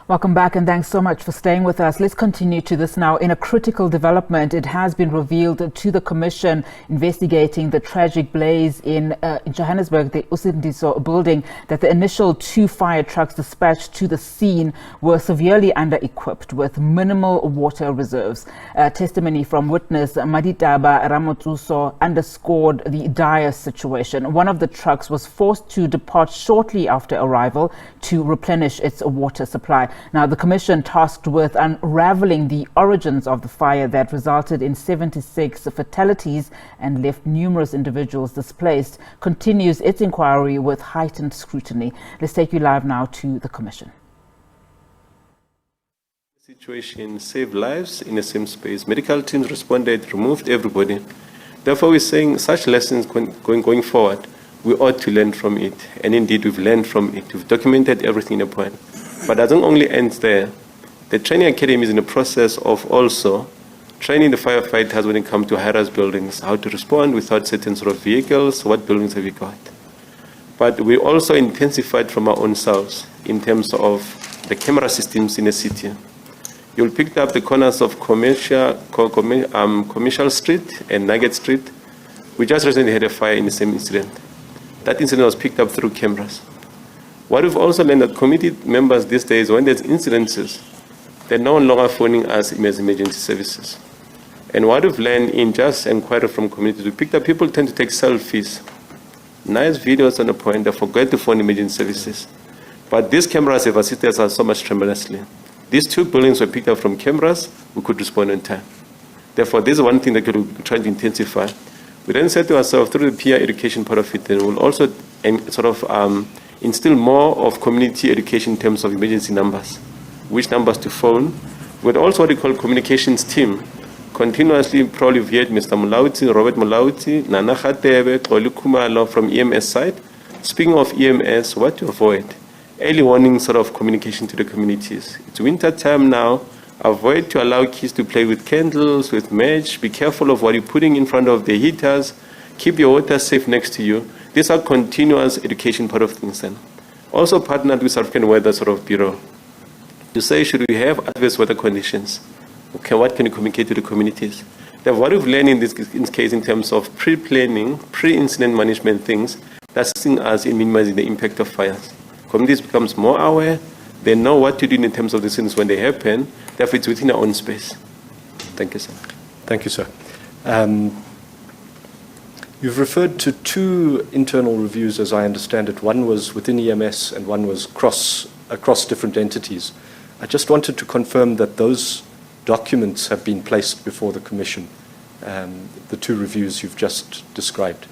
Welcome back and thanks so much for staying with us. Let's continue to this now. In a critical development, it has been revealed to the Commission investigating the tragic blaze in Johannesburg, the Usindiso building, that the initial 2 fire trucks dispatched to the scene were severely under-equipped with minimal water reserves. Testimony from witness Maditaba Ramatsuso underscored the dire situation. One of the trucks was forced to depart shortly after arrival to replenish its water supply. Now, the Commission, tasked with unravelling the origins of the fire that resulted in 76 fatalities and left numerous individuals displaced, continues its inquiry with heightened scrutiny. Let's take you live now to the Commission. Situation saved lives in the same space. Medical teams responded, removed everybody. Therefore, we're saying such lessons going forward, we ought to learn from it. And indeed, we've learned from it. We've documented everything in a point. But that doesn't only end there. The training academy is in the process of also training the firefighters when it comes to high-rise buildings, how to respond without certain sort of vehicles, what buildings have we got. But we also intensified from our own selves in terms of the camera systems in the city. You'll pick up the corners of Commercial Street and Nugget Street. We just recently had a fire in the same incident. That incident was picked up through cameras. What we've also learned that committee members these days, when there's incidences, they're no longer phoning us as emergency services. And what we've learned in just inquiry from communities, we picked up people tend to take selfies, nice videos on the point, they forget to phone emergency services. But these cameras have assisted us so much tremendously. These 2 buildings were picked up from cameras, we could respond in time. Therefore, this is one thing that we're trying to intensify. We then said to ourselves, through the peer education part of it, then we'll also sort of instill more of community education in terms of emergency numbers, which numbers to phone. With also what we call communications team, continuously probably via Mr. Mulauti, Robert Mulauti, Nana Khatebe, Toli Kumalo from EMS side. Speaking of EMS, what to avoid? Early warning sort of communication to the communities. It's winter time now. Avoid to allow kids to play with candles, with match. Be careful of what you're putting in front of the heaters. Keep your water safe next to you. These are continuous education part of things then. Also partnered with South African Weather sort of Bureau to say, should we have adverse weather conditions? Okay, what can you communicate to the communities? Then what we've learned in this case in terms of pre-planning, pre-incident management things, that's assisting us in minimizing the impact of fires. Communities becomes more aware, they know what to do in terms of the things when they happen, therefore it's within our own space. Thank you, sir. Thank you, sir. You've referred to 2 internal reviews, as I understand it. One was within EMS and one was across different entities. I just wanted to confirm that those documents have been placed before the Commission, the 2 reviews you've just described.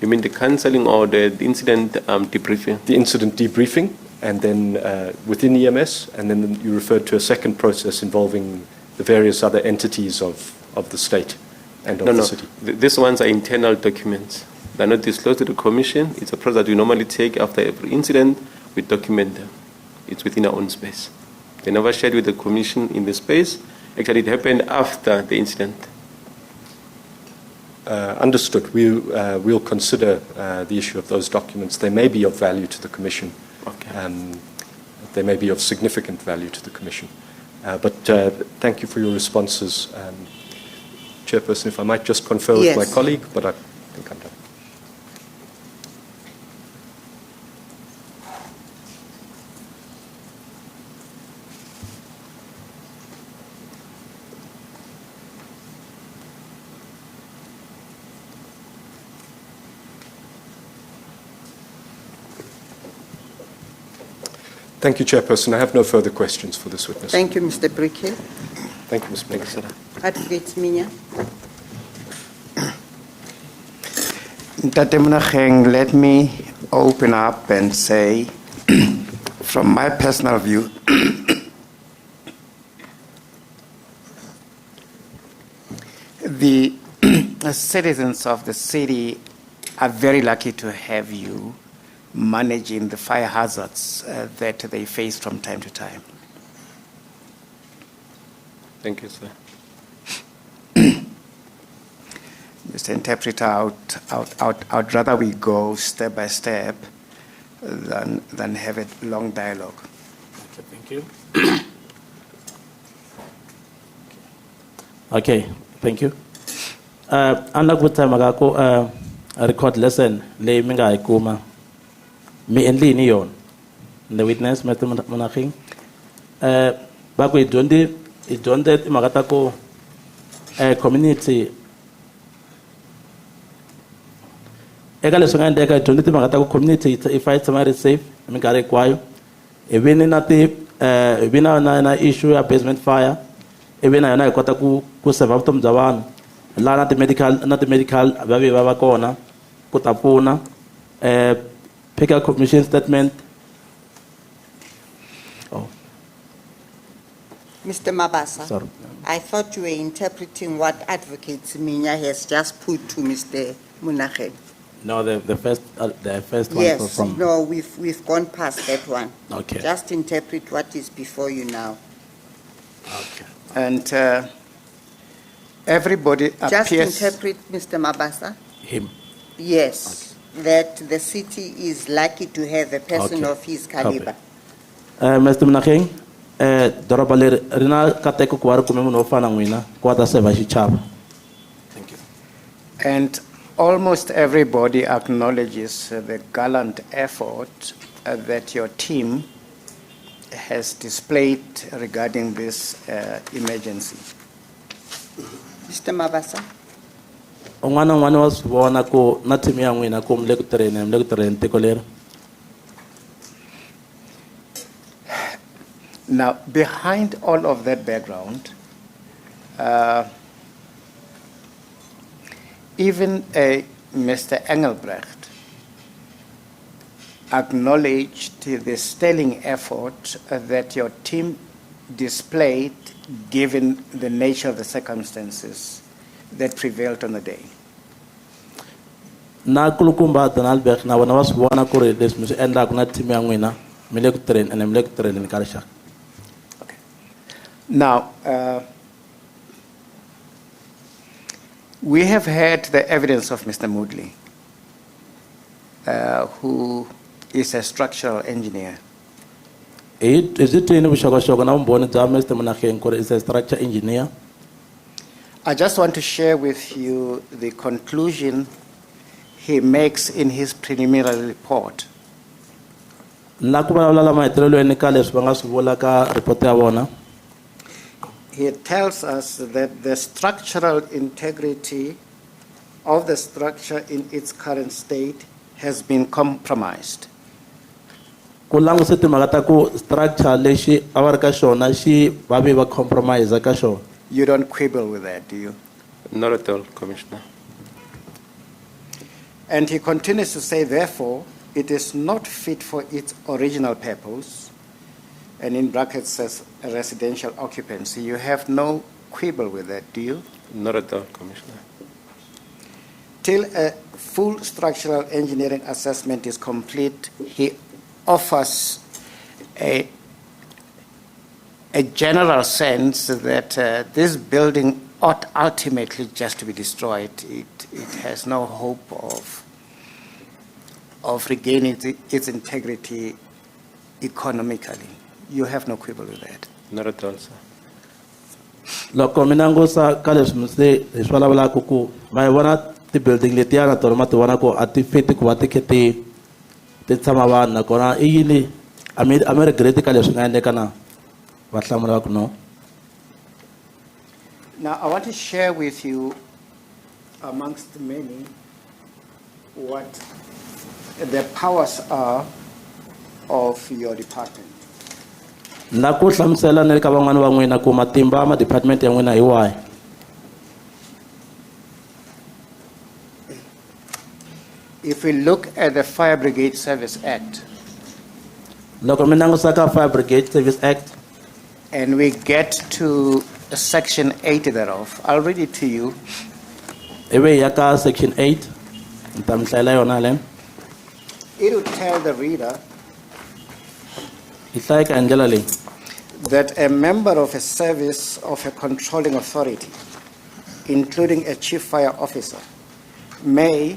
You mean the counselling or the incident debriefing? The incident debriefing, and then within EMS, and then you referred to a second process involving the various other entities of the state. And of the city. These ones are internal documents. They're not disclosed to the Commission. It's a process that we normally take after every incident. We document them. It's within our own space. They never shared with the Commission in the space. Actually, it happened after the incident. Understood. We'll consider the issue of those documents. They may be of value to the Commission. Okay. They may be of significant value to the Commission. But thank you for your responses. Chairperson, if I might just confer with my colleague, but I think I'm done. Thank you, Chairperson. I have no further questions for this witness. Thank you, Mr. Brickhill. Thank you, Ms. Brickhill. Advocate Minya. Ntate Monageng, let me open up and say, from my personal view, the citizens of the city are very lucky to have you managing the fire hazards that they face from time to time. Thank you, sir. Mr. Interpreter, I'd rather we go step by step than have a long dialogue. Okay, thank you. Thank you. Okay, thank you. Anak buta magako a record lesson le minga ikuma mi enli ni yon the witness Mr. Monaking bako idonde magata ko community egale songa ndeka idonde magata ko community if I somebody safe mingare kwayo even na issue ya basement fire even na ikota ku serve tom jawan la na the medical babe baba kona kutapuna pick a commission statement. Oh, Mr. Mabasa, sorry. I thought you were interpreting what Advocate Minya has just put to Mr. Munakhe. No, the first one Yes, from. no, we've gone past that one. Okay. Just interpret what is before you now. Okay. And everybody Just appears... interpret, Mr. Mabasa. Him. Yes, that the city is lucky to have a person Okay. of his caliber. Mr. Mnaking, dorabale rina kateko kwara kumemu no fana ngwina kwata seva chichaba. Thank you. And almost everybody acknowledges the gallant effort that your team has displayed regarding this emergency. Mr. Mabasa. Ongwana was bona ko na team ya ngwina ko mlekutrene tekolera. Now, behind all of that background, even Mr. Engelbrecht acknowledged the sterling effort that your team displayed given the nature of the circumstances that prevailed on the day. Na kulukumba Donaldberg na wana was bona ko re des mus enda ko na team ya ngwina mlekutrene and mlekutrene ni karsha. Okay. Now, we have heard the evidence of Mr. Moodley, who is a structural engineer. Is it in Bushogoshoga na mbone ta Mr. Mnaking ko is a structure engineer? I just want to share with you the conclusion he makes in his preliminary report. Na ku vulavula maetlelo ene ka leswi va nga swi vula ka report ya vona. He tells us that the structural integrity of the structure in its current state has been compromised. Ku languse timhaka ta ku structure lexi a va ri ka xona xi va ve va compromise ka xona. You don't quibble with that, do you? Not at all, Commissioner. And he continues to say, therefore, it is not fit for its original purpose, and in brackets says residential occupancy. You have no quibble with that, do you? Not at all, Commissioner. Till a full structural engineering assessment is complete, he offers a general sense that this building ought ultimately just to be destroyed. It has no hope of regaining its integrity economically. You have no quibble with that. Not at all, sir. Loko mina ngosa ka leswi mi se hi swi vulavulaka ku ma vona ti-building letiya na tona ma ti vona ku a ti fiti ku va ti khe ti tshama vanhu nakona i yini a mi regreti ka leswi nga endleka na va hlamula ku no. Now, I want to share with you, amongst many, what the powers are of your department. Na ku hlamusela na le ka van'wana va n'wina ku matimba ma department ya n'wina hi wahi. If we look at the Fire Brigade Service Act, Loko mi langusa ka Fire Brigade Service Act and we get to Section 8 thereof, I'll read it to you. ibe ya ka section 8 nta mi hlayela yona le. It will tell the reader Yi hlaya ka hi ndlela leyi. that a member of a service of a controlling authority, including a chief fire officer, may,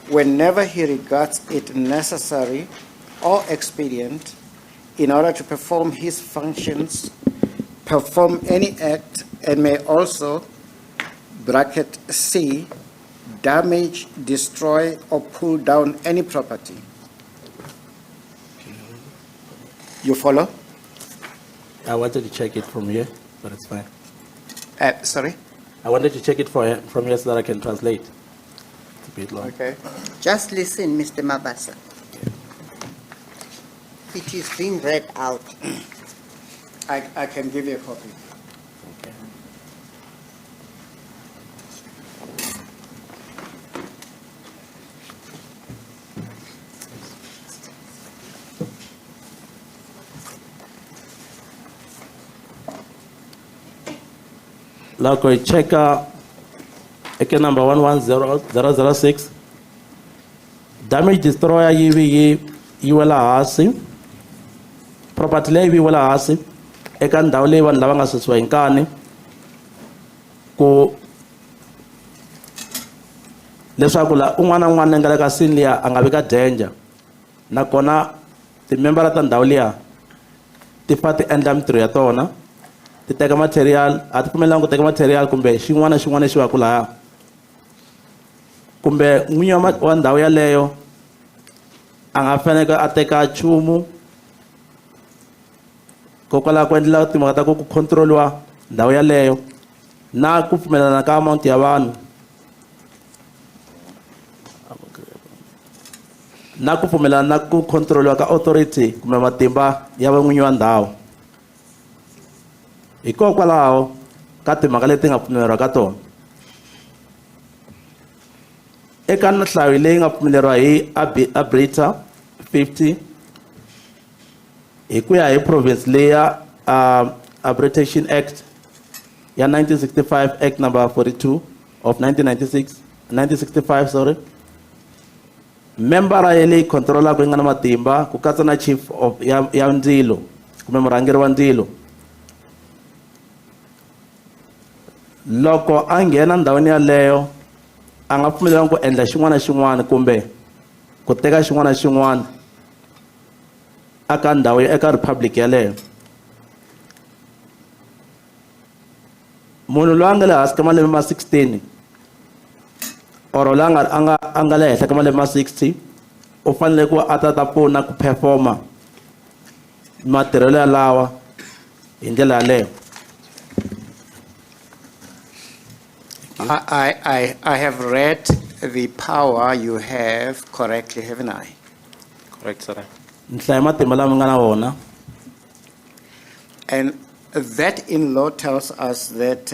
whenever he regards it necessary or expedient, in order to perform his functions, perform any act, and may also, bracket C, damage, destroy, or pull down any property. You follow? I wanted to check it from here, but it's fine. Sorry? I wanted to check it from here so that I can translate. It's a bit long. Okay. Just listen, Mr. Mabasa. It is being read out. I can give you a copy. Loko check eke number 110006. Damage destroyer yi wela hasi. Property leyi yi wela hasi eka ndhawu leyi vanhu lava nga susiwa hi nkani ku leswaku la un'wana na un'wana nga le ka scene liya a nga vi ka danger, nakona timembara ta ndhawu liya ti fa ti endla mitirho ya tona, ti teka material, a ti pfumelelanga ku teka material kumbe xin'wana na xin'wana lexi va ku laya, kumbe n'winyi wa ndhawu yaleyo a nga faneke a teka nchumu kokwalaho ku endlela timhaka ta ku controliwa ndhawu yaleyo na ku pfumelelana ka amount ya vanhu na ku pfumelelana na ku controliwa ka authority kumbe matimba ya van'winyi wa ndhawu. Hikokwalaho ka timhaka leti nga pfumeleriwa ka tona eka nhlayo leyi nga pfumeleriwa hi Arbitrator 50 hi ku ya hi province leyi ya Arbitration Act ya 1965, Act number 42 of 1965, sorry. Membara ya leyi controlaka yi nga na matimba ku katsa na chief of ya ndzilo kumbe murhangeri wa ndzilo, loko a nghena ndhawini yaleyo a nga pfumeleriwangi ku endla xin'wana na xin'wana kumbe ku teka xin'wana na xin'wana aka ndhawu eka republic yaleyo. Munhu loyi a nga le hansi ka malembe ma 16 or loyi a nga le henhla ka malembe ma 60 u fanele ku a ta pfuna ku performa matirhelo yalawa hi ndlela yaleyo. I have read the power you have correctly, haven't I? Correct, sir. Nhlayo matimba lama nga na wona. And that in law tells us that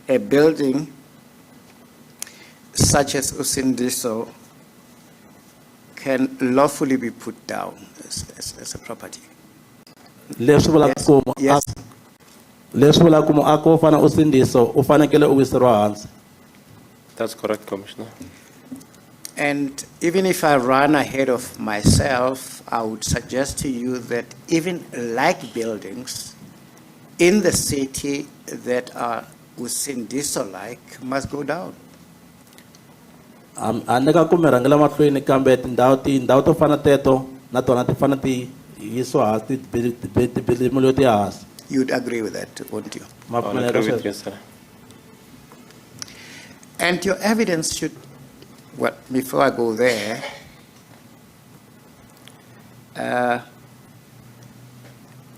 a building such as Usindiso can lawfully be put down as a property. Leswi vulaka ku Yes. leswi vulaka ku muako wo fana Usindiso u fanekele u wiseriwa hansi. That's correct, Commissioner. And even if I run ahead of myself, I would suggest to you that even like buildings in the city that are Usindiso-like must go down. Andeka ku mi rhangela mahlweni kambe tindhawu to fana teto na tona ti fana ti yisiwa hansi tibilimu leti hansi. You'd agree with that, wouldn't you? I agree with you, sir. And your evidence should, well, before I go there,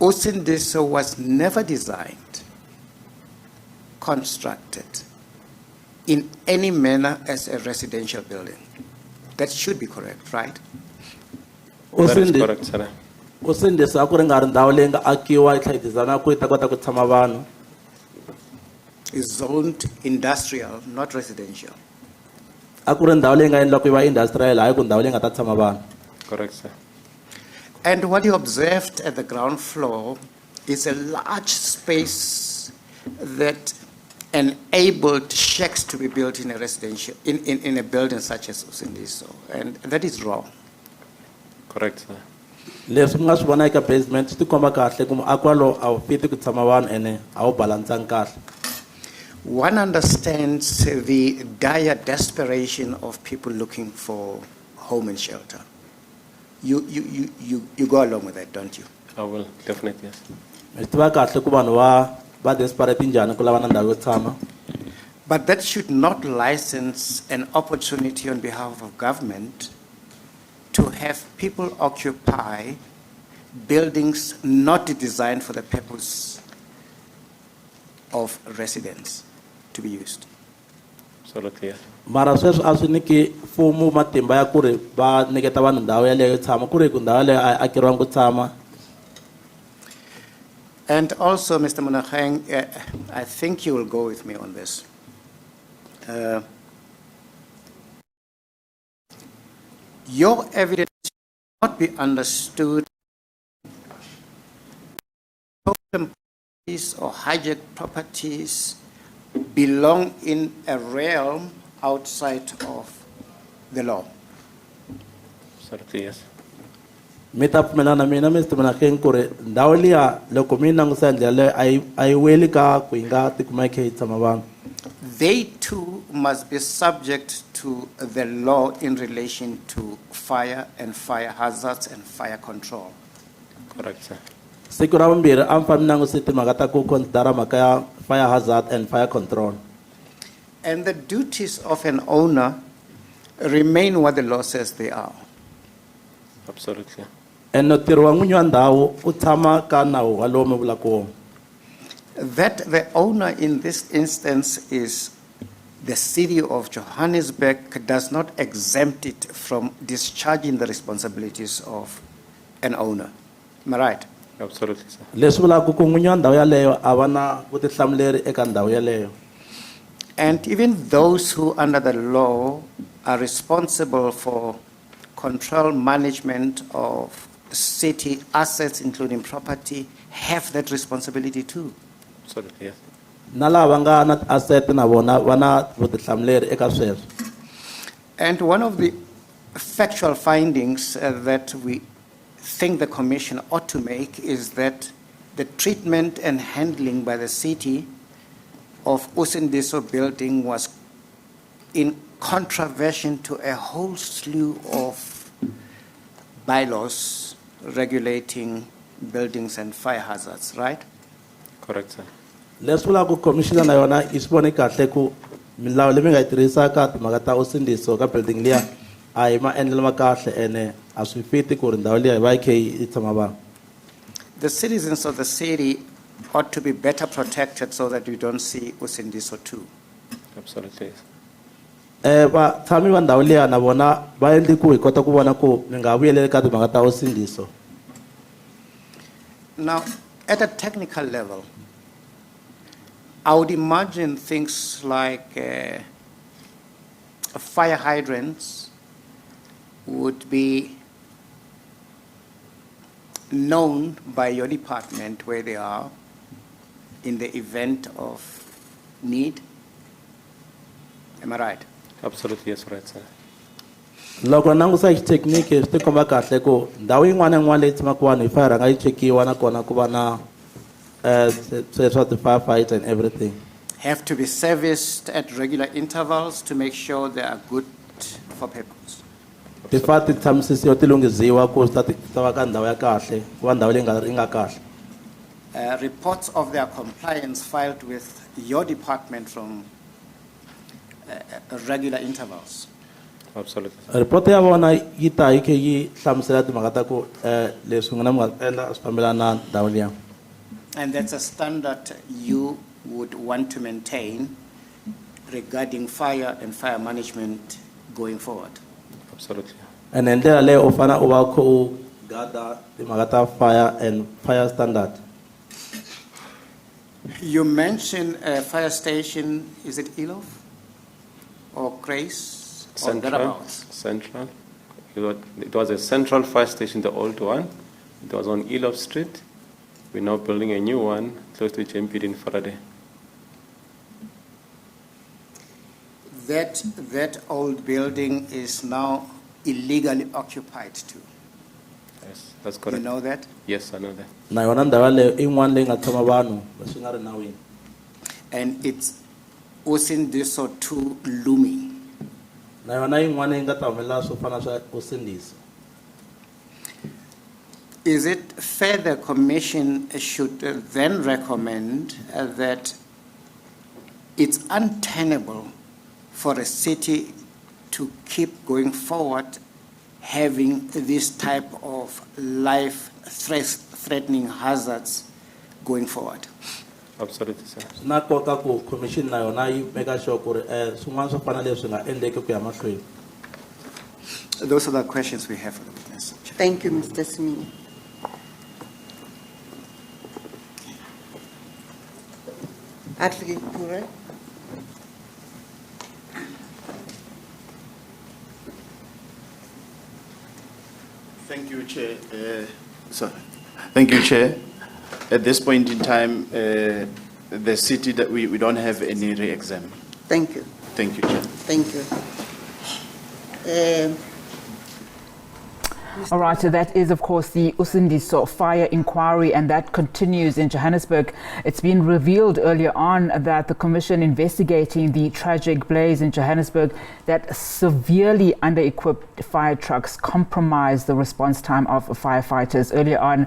Usindiso was never designed, constructed in any manner as a residential building. That should be correct, right? That is correct, sir. Usindiso a ku ri nga ri ndhawu leyi nga akiwa yi tlhela yi dizayiniwa ku yi ta kota ku tshama vanhu. Is zoned industrial, not residential. A ku ri ndhawu leyi nga endliwa ku yi va industrial hayi ku ndhawu leyi nga ta tshama vanhu. Correct, sir. And what you observed at the ground floor is a large space that enabled shacks to be built in a residential, in a building such as Usindiso, and that is wrong. Correct, sir. Leswi mi nga swi vona eka basement swi tikomba kahle ku muako lowu a wu fiti ku tshama vanhu ene a wu balansangi kahle. One understands the dire desperation of people looking for home and shelter. You go along with that, don't you? I will, definitely, yes. Mi swi tiva kahle ku vanhu va desperate njhani ku lava na ndhawu yo tshama. But that should not license an opportunity on behalf of government to have people occupy buildings not designed for the purpose of residence to be used. Absolutely, yes. Mara sweswo a swi nyiki mfumo matimba ya ku ri va nyiketa vanhu ndhawu yaleyo yo tshama ku ri ku ndhawu yaleyo a yi akeriwangi ku tshama. And also, Mr. Monageng, I think you will go with me on this. Your evidence should not be understood stolen properties or hijacked properties belong in a realm outside of the law. Absolutely, yes. Mi ta pfumelana na mina Mr. Monageng ku ri ndhawu liya loko mi langusa ndlela leyo a yi weli ka ku yi nga tikuma yi kha yi tshama vanhu. They too must be subject to the law in relation to fire and fire hazards and fire control. Correct, sir. Siku ra vumbirhi a mi fane mi languse timhaka ta ku considera mhaka ya fire hazard and fire control. And the duties of an owner remain what the law says they are. Absolutely. And ntirho wa n'winyi wa ndhawu u tshama ka nawu walowo mi vulaka wona. That the owner in this instance is the city of Johannesburg does not exempt it from discharging the responsibilities of an owner. Am I right? Absolutely, sir. Leswi vulaka ku n'winyi wa ndhawu yaleyo a va na vutihlamuleri eka ndhawu yaleyo. And even those who under the law are responsible for control management of city assets, including property, have that responsibility too. Absolutely, yes. Na lava nga na asset na vona va na vutihlamuleri eka sweswo. And one of the factual findings that we think the Commission ought to make is that the treatment and handling by the city of Usindiso building was in contravention to a whole slew of bylaws regulating buildings and fire hazards, right? Correct, sir. Leswi vulaka ku commissioner na yona yi swi vone kahle ku milawu leyi mi nga yi tirhisaka timhaka ta Usindiso ka building liya a hi maendlelo ma kahle ene a swi fiti ku ri ndhawu liya hi va yi kha yi tshama vanhu. The citizens of the city ought to be better protected so that we don't see Usindiso too. Absolutely, yes. Vatshami va ndhawu liya na vona va endli ku hi kota ku vona ku mi nga vuyeleli ka timhaka ta Usindiso. Now, at a technical level, I would imagine things like fire hydrants would be known by your department where they are in the event of need. Am I right? Absolutely, yes, right, sir. Loko nangusa hi technique swi ti komba kahle ku ndhawu yin'wana na yin'wana leyi tshamaka vanhu hi fire rhanga yi chekiwa nakona ku va na sweswo firefights and everything. Have to be serviced at regular intervals to make sure they are good for purpose. Ti fa ti tshamisisiwa ti lunghisiwa ku ta va ka ndhawu ya kahle ku va ndhawu leyi nga kahle. Reports of their compliance filed with your department from regular intervals. Absolutely. Report ya vona yi ta yi kha yi hlamusela timhaka ta ku leswi nga na mi nga endla swi fambelana na ndhawu liya. And that's a standard you would want to maintain regarding fire and fire management going forward. Absolutely. And then ndlela leyo u fana u va u kha u gada timhaka ta fire and fire standard. You mentioned a fire station, is it Elof or Grace or thereabouts? Central. It was a central fire station, the old one. It was on Elof Street. We're now building a new one close to JMPD in Faraday. That old building is now illegally occupied too. Yes, that's correct. You know that? Yes, I know that. Na yona ndhawu leyo i yin'wana leyi nga tshama vanhu leswi nga ri nawini. And it's Usindiso 2 looming. Na yona yin'wana yi nga ta humelela swo fana swa Usindiso. is it fair the Commission should then recommend that it's untenable for a city to keep going forward having this type of life-threatening hazards going forward? Absolutely, sir. na nkoka ku commission na yona yi make sure ku ri swin'wana swo fana leswi nga endleki ku ya mahlweni. Those are the questions we have for the witness. Thank you, Mr. Smith. Advocate Pure. Thank you, Chair. Thank you, Chair. At this point in time, the city that we don't have any re-exam. Thank you. Thank you, Chair. Thank you. All right, so that is, of course, the Usindiso Fire Inquiry, and that continues in Johannesburg. It's been revealed earlier on that the commission investigating the tragic blaze in Johannesburg, that severely under-equipped fire trucks compromised the response time of firefighters. Earlier on,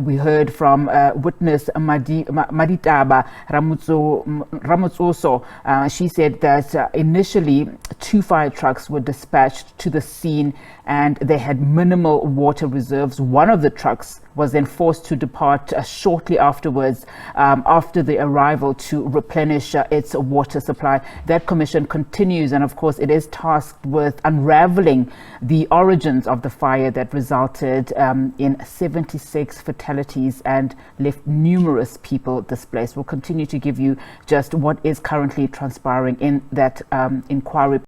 we heard from witness Maditaba Ramatsuso. She said that initially 2 fire trucks were dispatched to the scene and they had minimal water reserves. One of the trucks was then forced to depart shortly afterwards after the arrival to replenish its water supply. That commission continues, and of course it is tasked with unravelling the origins of the fire that resulted in 76 fatalities and left numerous people displaced. We'll continue to give you just what is currently transpiring in that inquiry.